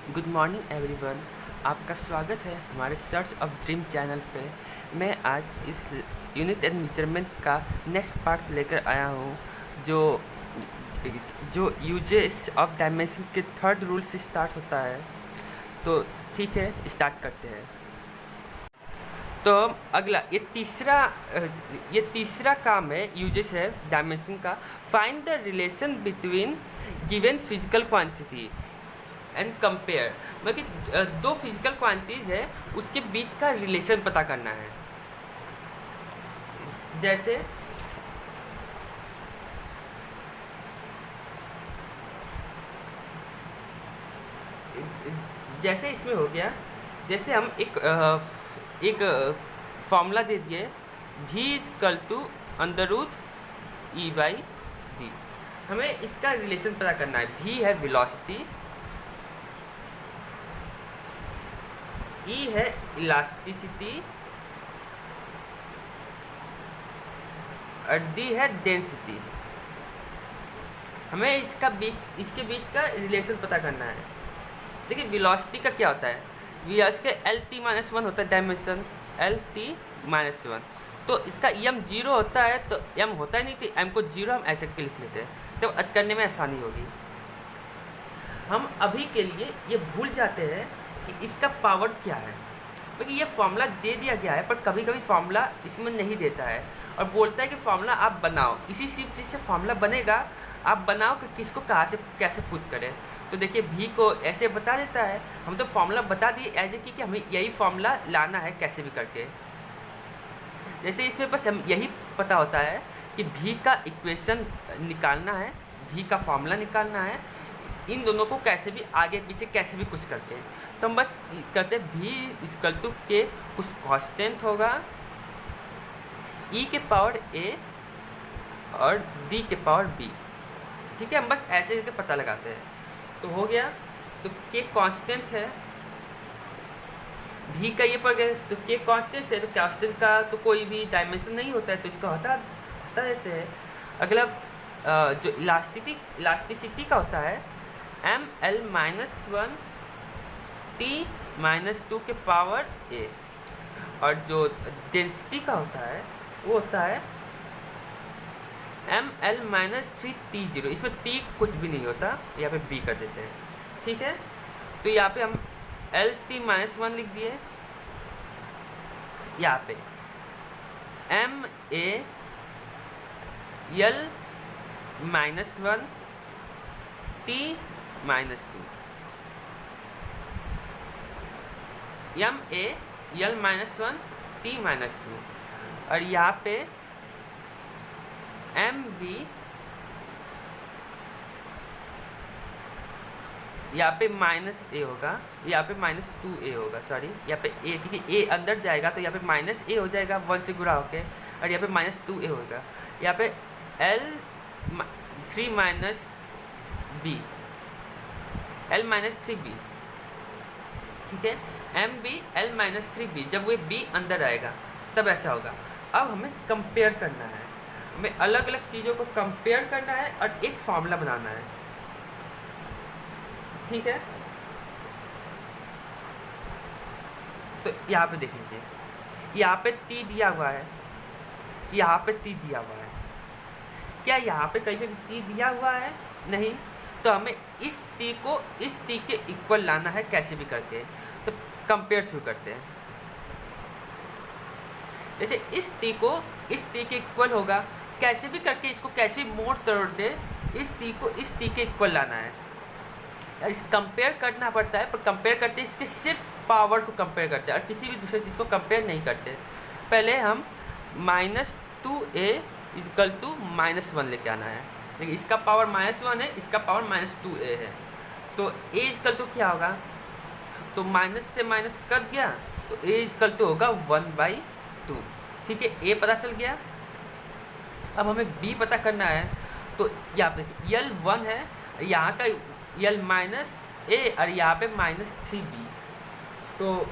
Good morning everyone. आपका स्वागत है हमारे सर्च ऑफ ड्रीम चैनल पे। मैं आज इस यूनिट एंड मेजरमेंट का नेक्स्ट पार्ट लेकर आया हूँ, जो जो यूजेस ऑफ डायमेंशन के थर्ड रूल से स्टार्ट होता है। तो ठीक है, स्टार्ट करते हैं। तो अगला ये तीसरा काम है, यूजेस है डायमेंशन का। Find the relation between given physical quantity and compare. मतलब कि दो फिजिकल क्वांटिटीज है, उसके बीच का रिलेशन पता करना है। जैसे जैसे इसमें हो गया, जैसे हम एक फॉर्मूला दे दिए, v equal to under root E by D. हमें इसका रिलेशन पता करना है। v है वेलोसिटी, ई है इलास्टिसिटी और डी है डेंसिटी। हमें इसके बीच का रिलेशन पता करना है। देखिए वेलोसिटी का क्या होता है, वेलोसिटी का Lt-1 होता है डायमेंशन, Lt-1। तो इसका m 0 होता है, तो m होता ही नहीं, तो m को 0 हम ऐसे करके लिख लेते हैं, तो करने में आसानी होगी। हम अभी के लिए ये भूल जाते हैं कि इसका पावर क्या है, क्योंकि ये फॉर्मूला दे दिया गया है, पर कभी कभी फॉर्मूला इसमें नहीं देता है और बोलता है कि फॉर्मूला आप बनाओ। इसी चीज़ से फॉर्मूला बनेगा, आप बनाओ कि किसको कहाँ से कैसे पुट करें। तो देखिए भी को ऐसे बता देता है, हम तो फॉर्मूला बता दिए एज ए कि हमें यही फॉर्मूला लाना है कैसे भी करके। जैसे इसमें बस हम यही पता होता है कि भी का इक्वेशन निकालना है, भी का फॉर्मूला निकालना है, इन दोनों को कैसे भी आगे पीछे कैसे भी कुछ करते हैं। तो हम बस करते हैं भी इक्वल टू के कुछ कांस्टेंट होगा, ई के पावर ए और डी के पावर बी। ठीक है, हम बस ऐसे करके पता लगाते हैं। तो हो गया, तो के कांस्टेंट है, भी का ये पड़ गया, तो के कांस्टेंट है, तो कांस्टेंट का तो कोई भी डायमेंशन नहीं होता है, तो इसको हटा देते हैं। अगला जो इलास्टिसिटी का होता है ml-1 t-2 के पावर a, और जो डेंसिटी का होता है वो होता है ml-3 t0। इसमें t कुछ भी नहीं होता, यहाँ पे b कर देते हैं। ठीक है, तो यहाँ पे हम Lt-1 लिख दिए, यहाँ पे MAL-1 t-2 MAL-1 t-2, और यहाँ पे MB, यहाँ पे -a होगा, यहाँ पे -2a होगा, सॉरी यहाँ पे a, क्योंकि a अंदर जाएगा तो यहाँ पे -a हो जाएगा 1 से गुणा होके, और यहाँ पे -2a होगा। यहाँ पे L-3 -b, ठीक है, MB L-3b, जब वो b अंदर आएगा तब ऐसा होगा। अब हमें कंपेयर करना है, हमें अलग अलग चीज़ों को कंपेयर करना है और एक फॉर्मूला बनाना है। ठीक है, तो यहाँ पे देख लीजिए, यहाँ पे t दिया हुआ है, यहाँ पे t दिया हुआ है। क्या यहाँ पे कहीं पे t दिया हुआ है? नहीं। तो हमें इस t को इस t के इक्वल लाना है कैसे भी करके। तो कंपेयर शुरू करते हैं। जैसे इस t को इस t के इक्वल होगा, कैसे भी करके इसको कैसे भी मोड़ तोड़ दे, इस t को इस t के इक्वल लाना है। इस कंपेयर करना पड़ता है, पर कंपेयर करते इसके सिर्फ पावर को कंपेयर करते हैं और किसी भी दूसरी चीज़ को कंपेयर नहीं करते। पहले हम -2a इक्वल टू -1 लेके आना है। देखिए इसका पावर -1 है, इसका पावर -2a है, तो a इक्वल टू क्या होगा, तो माइनस से माइनस कट गया, तो a इक्वल टू होगा 1/2। ठीक है, a पता चल गया। अब हमें b पता करना है, तो यहाँ पे L1 है, यहाँ का L-a और यहाँ पे -3b। तो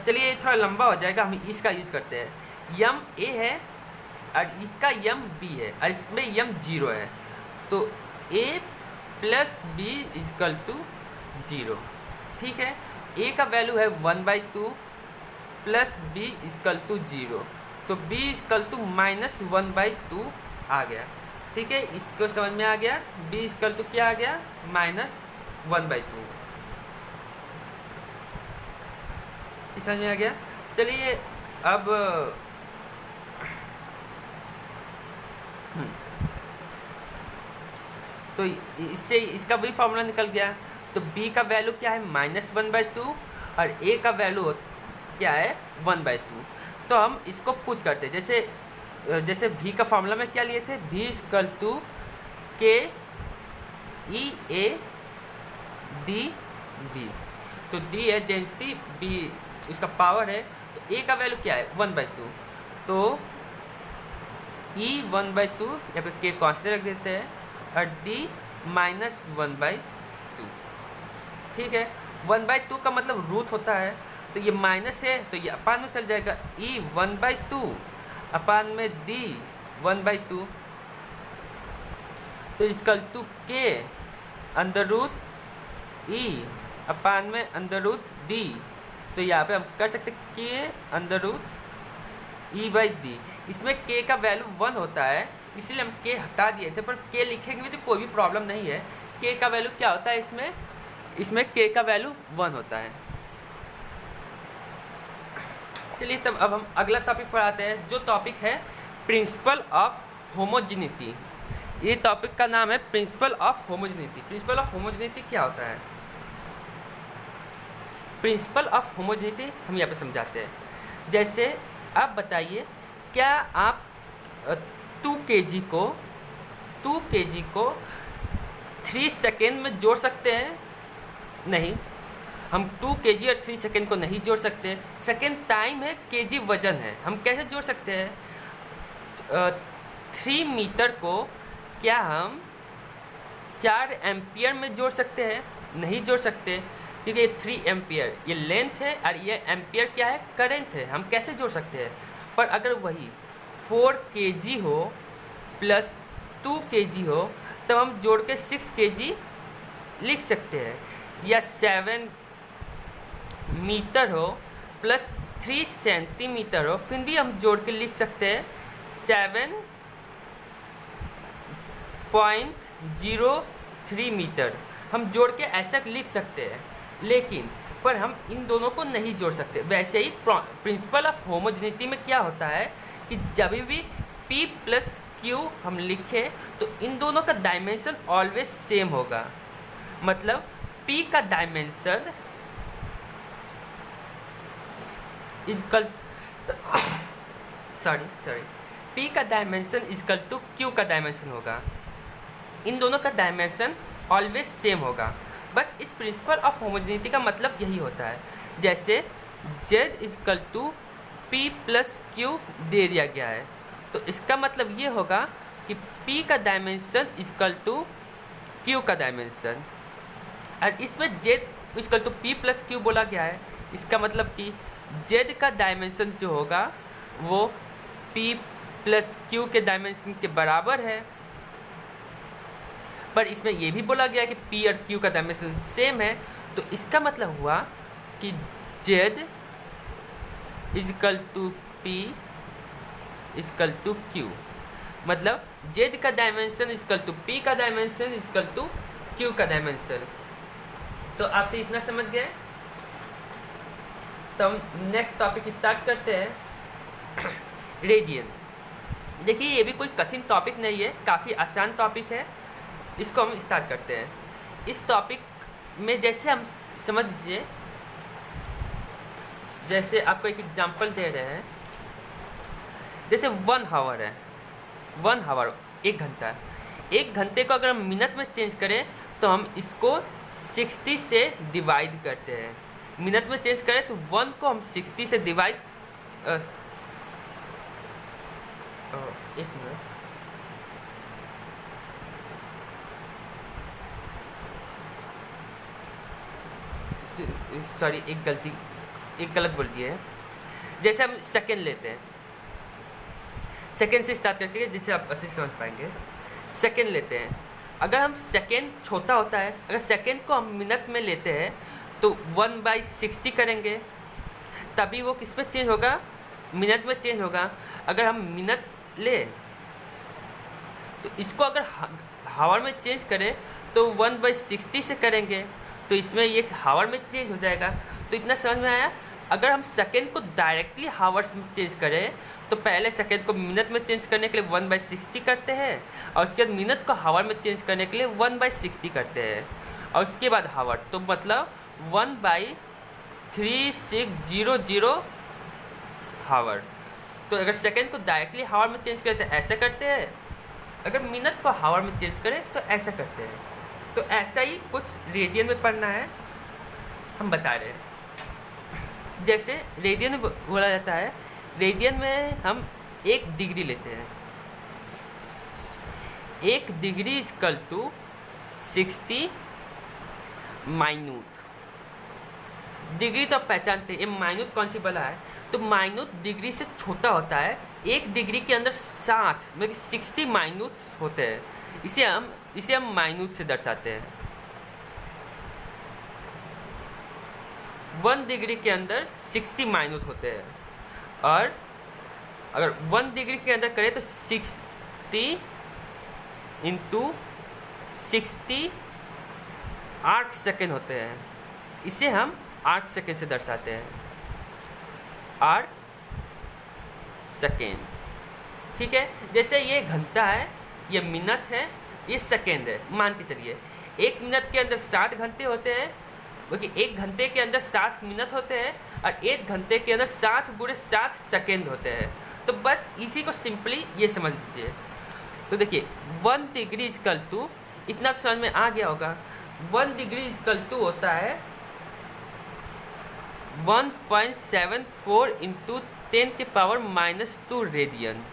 चलिए थोड़ा लंबा हो जाएगा, हम इसका यूज़ करते हैं। यम ए है और इसका यम बी है और इसमें यम 0 है, तो a plus B equal to 0। ठीक है, a का वैल्यू है 1/2 प्लस b इजकल टू 0, तो b इजकल टू -1/2 आ गया। ठीक है, इसको समझ में आ गया। b इजकल टू क्या आ गया, -1/2। समझ में आ गया। चलिए अब तो इससे इसका वही फॉर्मूला निकल गया। तो b का वैल्यू क्या है, -1/2 और a का वैल्यू क्या है, 1/2। तो हम इसको पुट करते हैं, जैसे v का फॉर्मूला में क्या लिए थे, v equal to k e a d b। तो d है डेंसिटी, b इसका पावर है, तो a का वैल्यू क्या है, 1/2। तो e 1/2, यहाँ पे k कांस्टेंट रख देते हैं, और d -1/2। ठीक है, 1/2 का मतलब रूट होता है, तो ये माइनस है तो ये अपान में चल जाएगा, e 1/2 अपान में d 1/2। तो equal to k under root e upon में अंडर रूट d। तो यहाँ पे हम कर सकते k अंडर रूट e/d। इसमें k का वैल्यू 1 होता है, इसलिए हम k हटा दिए थे, पर k लिखेंगे भी तो कोई भी प्रॉब्लम नहीं है। k का वैल्यू क्या होता है, इसमें k का वैल्यू 1 होता है। चलिए तब अब हम अगला टॉपिक पढ़ाते हैं, जो टॉपिक है प्रिंसिपल ऑफ होमोजेनिटी। ये टॉपिक का नाम है principle of homogeneity. Principle of homogeneity क्या होता है, प्रिंसिपल ऑफ होमोजेनिटी हम यहाँ पे समझाते हैं। जैसे आप बताइए, क्या आप 2 kg को 3 सेकेंड में जोड़ सकते हैं? नहीं, हम 2 kg और 3 सेकेंड को नहीं जोड़ सकते। सेकेंड टाइम है, kg वजन है, हम कैसे जोड़ सकते हैं? 3 मीटर को क्या हम 4 एम्पियर में जोड़ सकते हैं? नहीं जोड़ सकते, क्योंकि ये 3 एम्पियर ये लेंथ है और ये एम्पियर क्या है, करंट है। हम कैसे जोड़ सकते हैं? पर अगर वही 4 kg हो प्लस 2 kg हो, तब हम जोड़ के 6 kg लिख सकते हैं। या 7 मीटर हो प्लस 3 सेंटीमीटर हो, फिर भी हम जोड़ के लिख सकते हैं 7.03 मीटर। हम जोड़ के ऐसा लिख सकते हैं, लेकिन पर हम इन दोनों को नहीं जोड़ सकते। वैसे ही प्रिंसिपल ऑफ होमोजेनिटी में क्या होता है कि जब भी p प्लस q हम लिखें तो इन दोनों का डायमेंशन ऑलवेज सेम होगा। मतलब p का डायमेंशन इक्वल p का डायमेंशन इक्वल टू q का डायमेंशन होगा। इन दोनों का डायमेंशन ऑलवेज सेम होगा। बस इस प्रिंसिपल ऑफ होमोजेनिटी का मतलब यही होता है। जैसे z equal to p plus q दे दिया गया है, तो इसका मतलब ये होगा कि p का डायमेंशन इक्वल टू q का डायमेंशन, और इसमें z equal to p plus q बोला गया है। इसका मतलब कि z का डायमेंशन जो होगा वो p प्लस q के डायमेंशन के बराबर है। पर इसमें यह भी बोला गया कि p और q का डायमेंशन सेम है, तो इसका मतलब हुआ कि z equal to p equal to q। मतलब z का डायमेंशन इक्वल टू p का डायमेंशन इक्वल टू q का डायमेंशन। तो आपसे इतना समझ गए। तो हम नेक्स्ट टॉपिक स्टार्ट करते हैं, रेडियन। देखिए ये भी कोई कठिन टॉपिक नहीं है, काफ़ी आसान टॉपिक है। इसको हम स्टार्ट करते हैं। इस टॉपिक में जैसे हम समझ लीजिए, जैसे आपको एक एग्जांपल दे रहे हैं, जैसे 1 आवर है, 1 आवर 1 घंटा। 1 घंटे को अगर हम मिनट में चेंज करें तो हम इसको 60 से डिवाइड करते हैं। मिनट में चेंज करें तो 1 को हम 60 से डिवाइड, एक मिनट, सॉरी एक गलत बोल दिया है। जैसे हम सेकेंड लेते हैं, सेकेंड से स्टार्ट करके जिससे आप अच्छे से समझ पाएंगे। सेकेंड लेते हैं, अगर हम सेकेंड छोटा होता है, अगर सेकेंड को हम मिनट में लेते हैं तो 1/60 करेंगे, तभी वो किस पे चेंज होगा, मिनट में चेंज होगा। अगर हम मिनट ले तो इसको अगर हावर में चेंज करें तो 1/60 से करेंगे, तो इसमें ये हावर में चेंज हो जाएगा। तो इतना समझ में आया। अगर हम सेकेंड को डायरेक्टली हावर्स में चेंज करें तो पहले सेकेंड को मिनट में चेंज करने के लिए 1/60 करते हैं, और उसके बाद मिनट को हावर में चेंज करने के लिए 1/60 करते हैं, और उसके बाद हावर, तो मतलब 1/3600 हावर। तो अगर सेकेंड को डायरेक्टली हावर में चेंज करें तो ऐसा करते हैं, अगर मिनट को हावर में चेंज करें तो ऐसा करते हैं। तो ऐसा ही कुछ रेडियन में पढ़ना है, हम बता रहे हैं। जैसे रेडियन में बोला जाता है, रेडियन में हम 1 डिग्री लेते हैं। 1 degree equal to 60 minute. Degree तो आप पहचानते हैं, ये माइन्यूट कौन सी बला है, तो माइन्यूट डिग्री से छोटा होता है। 1 डिग्री के अंदर 60 मतलब 60 माइन्यूट होते हैं, इसे हम माइन्यूट से दर्शाते हैं। 1 डिग्री के अंदर 60 माइन्यूट होते हैं, और अगर 1 डिग्री के अंदर करें तो 60 इंटू 60 8 सेकेंड होते हैं, इसे हम 8 सेकेंड से दर्शाते हैं, 8 सेकेंड। ठीक है, जैसे ये घंटा है, ये मिनट है, ये सेकेंड है। मान के चलिए 1 मिनट के अंदर 60 घंटे होते हैं, क्योंकि 1 घंटे के अंदर 60 मिनट होते हैं, और 1 घंटे के अंदर 60 × 60 सेकेंड होते हैं। तो बस इसी को सिंपली ये समझ लीजिए। तो देखिए 1 डिग्री इक्वल टू, इतना समझ में आ गया होगा, 1 डिग्री इक्वल टू होता है 1.74 इंटू 10⁻⁻² रेडियन।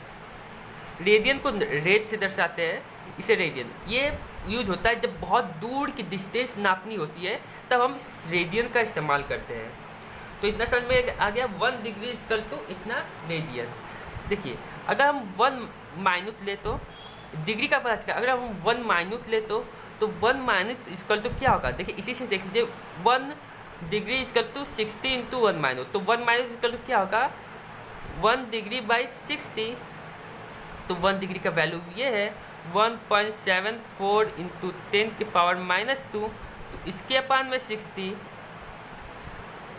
रेडियन को रेड से दर्शाते हैं, इसे रेडियन। ये यूज होता है जब बहुत दूर की डिस्टेंस नापनी होती है, तब हम रेडियन का इस्तेमाल करते हैं। तो इतना समझ में आ गया, 1 डिग्री इक्वल टू इतना रेडियन। देखिए अगर हम 1 माइन्यूट ले तो डिग्री का पता चला, अगर हम 1 माइन्यूट ले तो 1 माइन्यूट इक्वल टू क्या होगा, देखिए इसी से देख लीजिए, 1 degree equal to 60 into 1 minute, तो 1 माइन्यूट इक्वल टू क्या होगा, 1 डिग्री बाई 60। तो 1 डिग्री का वैल्यू ये है 1.74 इंटू 10⁻⁻², तो इसके अपान में 60,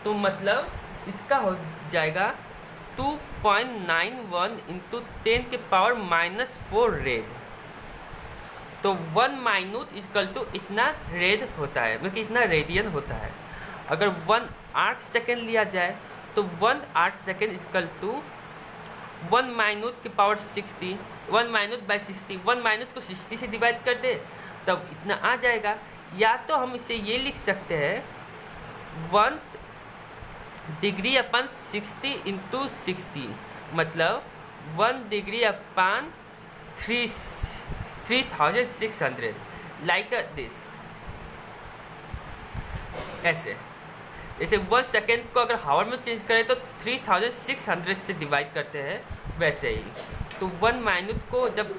तो मतलब इसका हो जाएगा 2.91 इंटू 10⁻⁻4 रेड। तो 1 माइन्यूट इक्वल टू इतना रेड होता है, मतलब इतना रेडियन होता है। अगर 1/8 सेकेंड लिया जाए तो 1/8 सेकेंड इक्वल टू 1 माइन्यूट की पावर 60, 1 माइन्यूट बाई 60, 1 माइन्यूट को 60 से डिवाइड कर दे तब इतना आ जाएगा। या तो हम इसे ये लिख सकते हैं 1 डिग्री अपन 60 इंटू 60, मतलब 1 डिग्री अपन 3600, लाइक दिस। ऐसे जैसे 1 सेकेंड को अगर हावर में चेंज करें तो 3600 से डिवाइड करते हैं, वैसे ही। तो 1 माइन्यूट को जब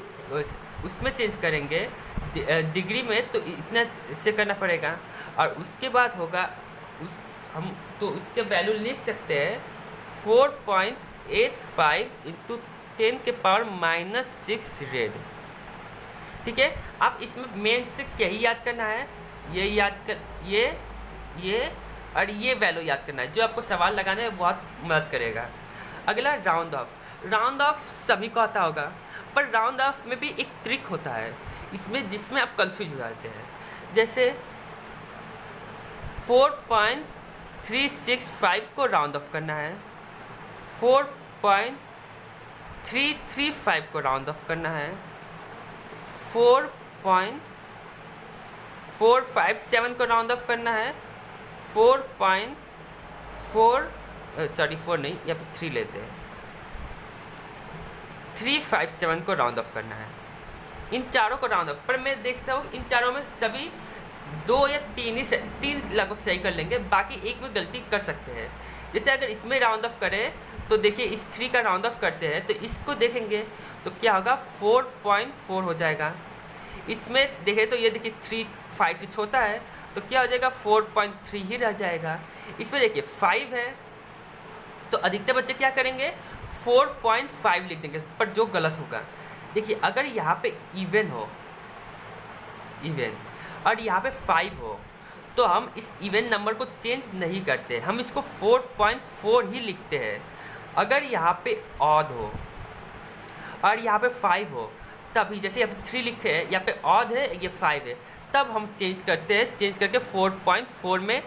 उसमें चेंज करेंगे डिग्री में तो इतना से करना पड़ेगा, और उसके बाद होगा हम तो उसके वैल्यू लिख सकते हैं 4.85 इंटू 10⁻⁻6 रेड। ठीक है, आप इसमें मेन से क्या ही याद करना है, ये याद कर, ये और ये वैल्यू याद करना है, जो आपको सवाल लगाने में बहुत मदद करेगा। अगला राउंड ऑफ। राउंड ऑफ सभी को आता होगा, पर राउंड ऑफ में भी एक ट्रिक होता है इसमें, जिसमें आप कंफ्यूज हो जाते हैं। जैसे 4.365 को राउंड ऑफ करना है, 4.335 को राउंड ऑफ करना है, 4.457 को राउंड ऑफ करना है, 4 नहीं, या फिर 3 लेते हैं, 357 को राउंड ऑफ करना है। इन चारों को राउंड ऑफ, पर मैं देखता हूँ इन चारों में सभी 2 या 3 लगभग सही कर लेंगे, बाकी एक में गलती कर सकते हैं। जैसे अगर इसमें राउंड ऑफ करें तो देखिए इस 3 का राउंड ऑफ करते हैं तो इसको देखेंगे तो क्या होगा 4.4 हो जाएगा। इसमें देखें तो ये देखिए 3 5 से छोटा है तो क्या हो जाएगा 4.3 ही रह जाएगा। इसमें देखिए 5 है तो अधिकतर बच्चे क्या करेंगे 4.5 लिख देंगे, पर जो गलत होगा। देखिए अगर यहाँ पे इवन हो और यहाँ पे 5 हो तो हम इस इवन नंबर को चेंज नहीं करते, हम इसको 4.4 ही लिखते हैं। अगर यहाँ पे ऑड हो और यहाँ पे 5 हो तभी, जैसे यहाँ पे 3 लिखे हैं, यहाँ पे ऑड है, ये 5 है, तब हम चेंज करते हैं, चेंज करके 4.4 में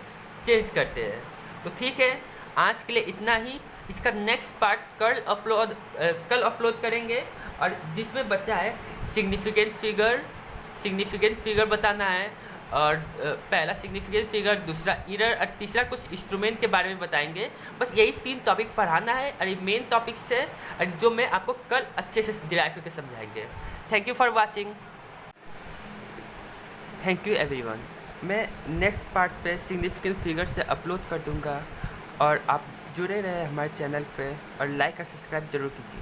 चेंज करते हैं। तो ठीक है, आज के लिए इतना ही। इसका नेक्स्ट पार्ट कल अपलोड करेंगे, और जिसमें बच्चा है सिग्निफिकेंट फिगर बताना है, और पहला सिग्निफिकेंट फिगर, दूसरा एरर, और तीसरा कुछ इंस्ट्रूमेंट के बारे में बताएंगे। बस यही 3 टॉपिक पढ़ाना है, और ये मेन टॉपिक्स है जो मैं आपको कल अच्छे से डिराइव करके समझाएंगे। Thank you for watching. Thank you everyone. मैं नेक्स्ट पार्ट पे सिग्निफिकेंट फिगर से अपलोड कर दूंगा, और आप जुड़े रहे हमारे चैनल पे, और लाइक और सब्सक्राइब जरूर कीजिए।